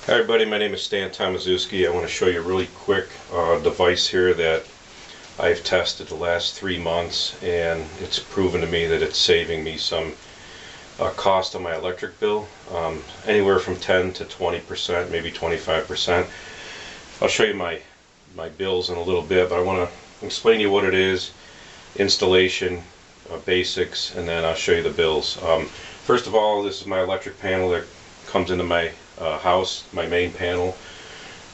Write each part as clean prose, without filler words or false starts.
Hi everybody, my name is Stan Tomaszewski. I want to show you a really quick device here that I've tested the last 3 months, and it's proven to me that it's saving me some cost on my electric bill, anywhere from 10 to 20%, maybe 25%. I'll show you my bills in a little bit, but I want to explain to you what it is, installation, basics, and then I'll show you the bills. First of all, this is my electric panel that comes into my house, my main panel.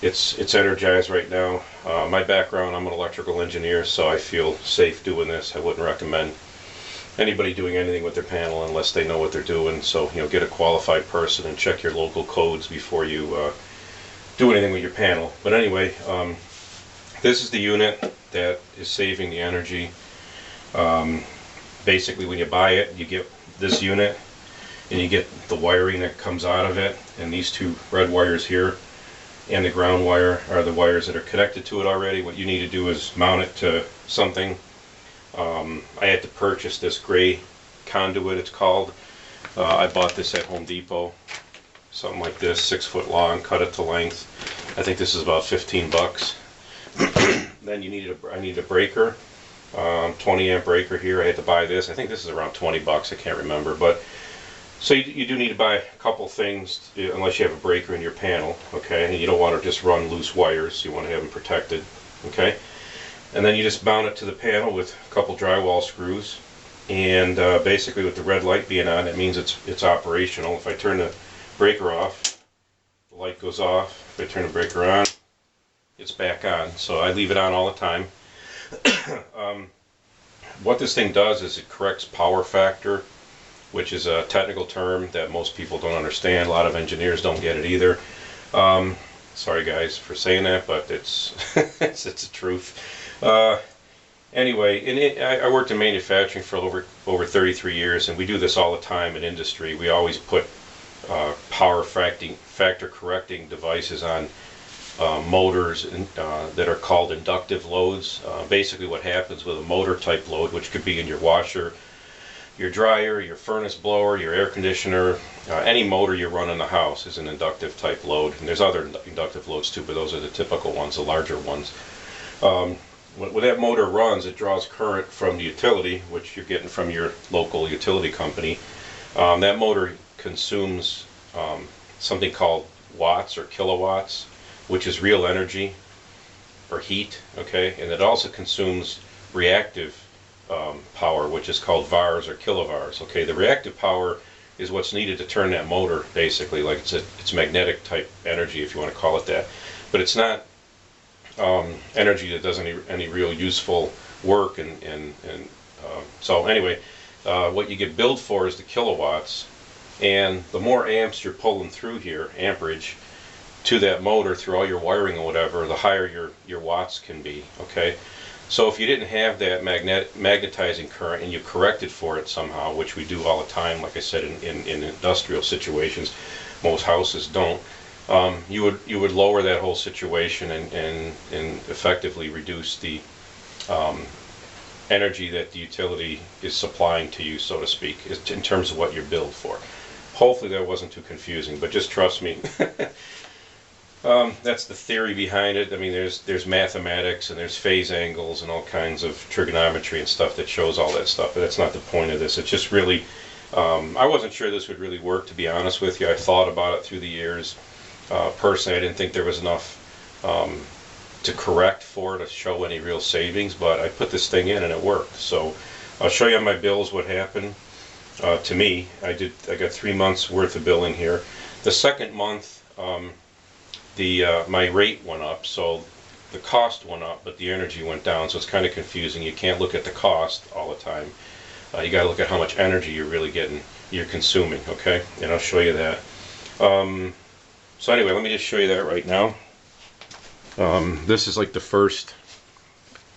It's energized right now. My background, I'm an electrical engineer, so I feel safe doing this. I wouldn't recommend anybody doing anything with their panel unless they know what they're doing. So, get a qualified person and check your local codes before you do anything with your panel. But anyway, this is the unit that is saving the energy. Basically, when you buy it, you get this unit, and you get the wiring that comes out of it, and these two red wires here and the ground wire are the wires that are connected to it already. What you need to do is mount it to something. I had to purchase this gray conduit, it's called. I bought this at Home Depot, something like this, 6 foot long, cut it to length. I think this is about 15 bucks. Then I need a breaker, 20 amp breaker here. I had to buy this. I think this is around 20 bucks, I can't remember, but so you do need to buy a couple things unless you have a breaker in your panel, okay? And you don't want to just run loose wires. You want to have them protected, okay? And then you just mount it to the panel with a couple drywall screws. And basically, with the red light being on, it means it's operational. If I turn the breaker off, the light goes off. If I turn the breaker on, it's back on. So I leave it on all the time. What this thing does is it corrects power factor, which is a technical term that most people don't understand. A lot of engineers don't get it either. Sorry guys for saying that, but it's it's the truth. Anyway, I worked in manufacturing for over 33 years, and we do this all the time in industry. We always put power factor correcting devices on motors that are called inductive loads. Basically what happens with a motor type load, which could be in your washer, your dryer, your furnace blower, your air conditioner, any motor you run in the house is an inductive type load. And there's other inductive loads too, but those are the typical ones, the larger ones. When that motor runs, it draws current from the utility, which you're getting from your local utility company. That motor consumes something called watts or kilowatts, which is real energy or heat, okay? And it also consumes reactive power, which is called VARs or kilovars. Okay, the reactive power is what's needed to turn that motor, basically, like it's magnetic type energy, if you want to call it that. But it's not energy that does any real useful work. So anyway, what you get billed for is the kilowatts, and the more amps you're pulling through here, amperage, to that motor through all your wiring or whatever, the higher your watts can be. Okay. So if you didn't have that magnetizing current and you corrected for it somehow, which we do all the time, like I said, in industrial situations, most houses don't, you would lower that whole situation and effectively reduce the energy that the utility is supplying to you, so to speak, in terms of what you're billed for. Hopefully that wasn't too confusing, but just trust me. That's the theory behind it. I mean, there's mathematics and there's phase angles and all kinds of trigonometry and stuff that shows all that stuff, but that's not the point of this. It's just really, I wasn't sure this would really work, to be honest with you. I thought about it through the years. Personally, I didn't think there was enough to correct for to show any real savings, but I put this thing in and it worked. So I'll show you on my bills what happened to me. I got 3 months worth of billing here. The second month, my rate went up, so the cost went up, but the energy went down, so it's kind of confusing. You can't look at the cost all the time. You got to look at how much energy you're consuming, okay? And I'll show you that. So anyway, let me just show you that right now. This is like the first,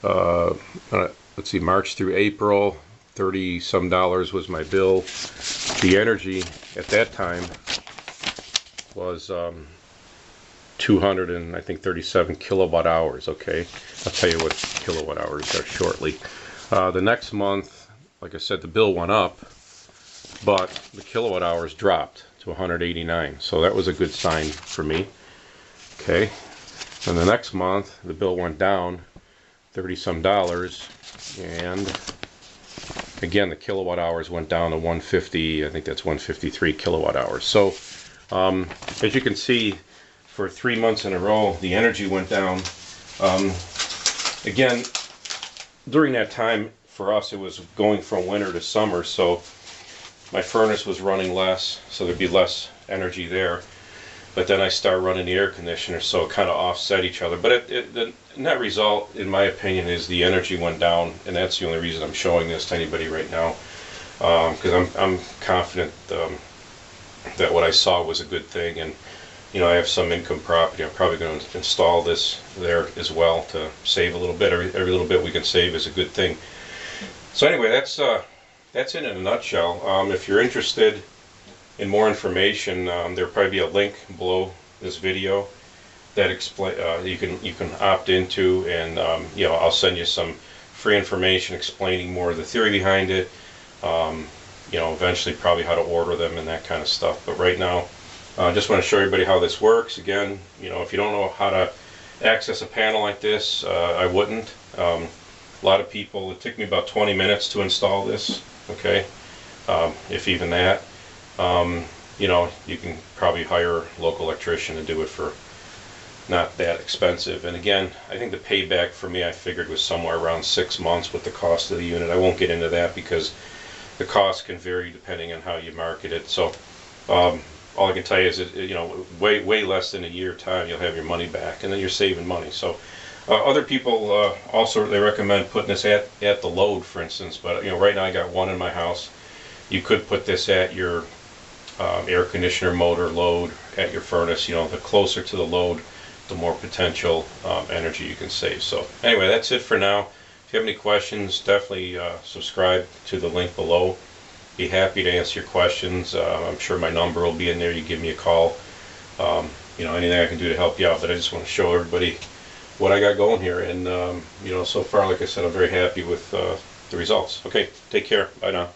let's see, March through April, $30-some was my bill. The energy at that time was 237 kilowatt hours. Okay, I'll tell you what kilowatt hours are shortly. The next month, like I said, the bill went up, but the kilowatt hours dropped to 189. So that was a good sign for me. Okay, and the next month the bill went down $30 some, and again the kilowatt hours went down to 150. I think that's 153 kilowatt hours. So as you can see, for 3 months in a row the energy went down. Again, during that time for us it was going from winter to summer, so my furnace was running less, so there'd be less energy there. But then I start running the air conditioner, so it kind of offset each other. But the net result, in my opinion, is the energy went down, and that's the only reason I'm showing this to anybody right now, because I'm confident that what I saw was a good thing. And you know, I have some income property. I'm probably going to install this there as well to save a little bit. Every little bit we can save is a good thing. So anyway, that's it in a nutshell. If you're interested in more information, there'll probably be a link below this video that you can opt into, and you know, I'll send you some free information explaining more of the theory behind it. You know, eventually probably how to order them and that kind of stuff. But right now, I just want to show everybody how this works. Again, you know, if you don't know how to access a panel like this, I wouldn't. A lot of people, it took me about 20 minutes to install this, okay, if even that. You know, you can probably hire a local electrician to do it for not that expensive. And again, I think the payback for me, I figured, was somewhere around 6 months with the cost of the unit. I won't get into that because the cost can vary depending on how you market it. So all I can tell you is that, you know, way less than a year time you'll have your money back, and then you're saving money. So other people also, they recommend putting this at the load, for instance. But you know, right now I got one in my house. You could put this at your air conditioner motor load, at your furnace. You know, the closer to the load, the more potential energy you can save. So anyway, that's it for now. If you have any questions, definitely subscribe to the link below. Be happy to answer your questions. I'm sure my number will be in there. You give me a call. You know, anything I can do to help you out. But I just want to show everybody what I got going here. And you know, so far, like I said, I'm very happy with the results. Okay, take care. Bye now.